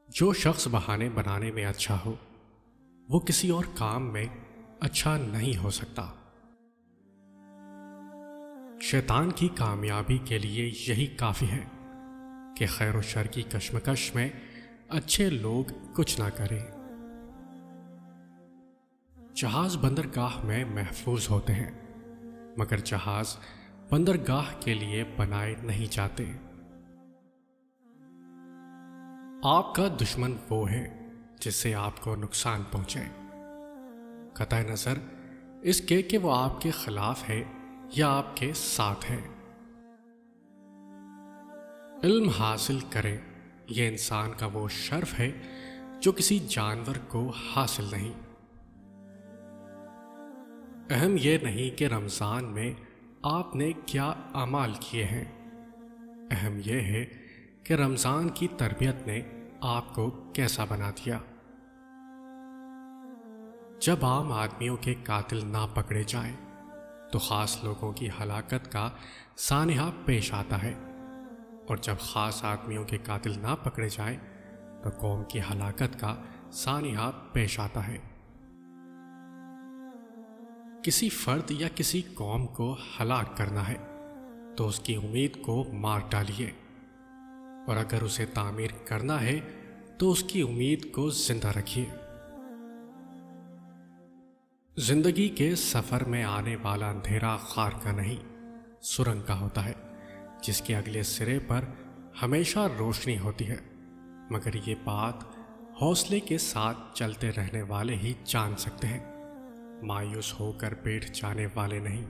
جو شخص بہانے بنانے میں اچھا ہو وہ کسی اور کام میں اچھا نہیں ہو سکتا۔ شیطان کی کامیابی کے لیے یہی کافی ہے کہ خیر و شر کی کشمکش میں اچھے لوگ کچھ نہ کریں۔ جہاز بندرگاہ میں محفوظ ہوتے ہیں مگر جہاز بندرگاہ کے لیے بنائے نہیں جاتے۔ آپ کا دشمن وہ ہے جس سے آپ کو نقصان پہنچے، قطع نظر اس کے کہ وہ آپ کے خلاف ہے یا آپ کے ساتھ ہے۔ علم حاصل کرے یہ انسان کا وہ شرف ہے جو کسی جانور کو حاصل نہیں۔ اہم یہ نہیں کہ رمضان میں آپ نے کیا اعمال کیے ہیں، اہم یہ ہے کہ رمضان کی تربیت نے آپ کو کیسا بنا دیا۔ جب عام آدمیوں کے قاتل نہ پکڑے جائیں تو خاص لوگوں کی ہلاکت کا سانحہ پیش آتا ہے، اور جب خاص آدمیوں کے قاتل نہ پکڑے جائیں تو قوم کی ہلاکت کا سانحہ پیش آتا ہے۔ کسی فرد یا کسی قوم کو ہلاک کرنا ہے تو اس کی امید کو مار ڈالیے، اور اگر اسے تعمیر کرنا ہے تو اس کی امید کو زندہ رکھیے۔ زندگی کے سفر میں آنے والا اندھیرا خار کا نہیں سرنگ کا ہوتا ہے، جس کے اگلے سرے پر ہمیشہ روشنی ہوتی ہے، مگر یہ بات حوصلے کے ساتھ چلتے رہنے والے ہی جان سکتے ہیں، مایوس ہو کر بیٹھ جانے والے نہیں۔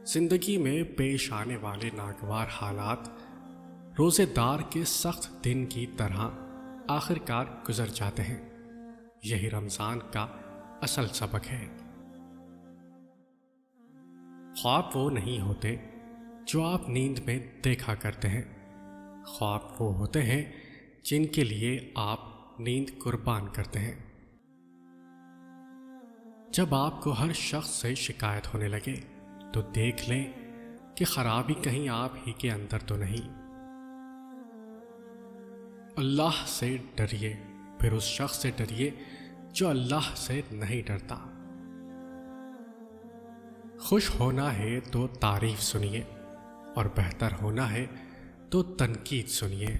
زندگی میں پیش آنے والے ناگوار حالات روزے دار کے سخت دن کی طرح آخرکار گزر جاتے ہیں۔ یہی رمضان کا اصل سبق ہے۔ خواب وہ نہیں ہوتے جو آپ نیند میں دیکھا کرتے ہیں، خواب وہ ہوتے ہیں جن کے لیے آپ نیند قربان کرتے ہیں۔ جب آپ کو ہر شخص سے شکایت ہونے لگے تو دیکھ لیں کہ خرابی کہیں آپ ہی کے اندر تو نہیں۔ اللہ سے ڈریے، پھر اس شخص سے ڈریے جو اللہ سے نہیں ڈرتا۔ خوش ہونا ہے تو تعریف سنیے، اور بہتر ہونا ہے تو تنقید سنیے۔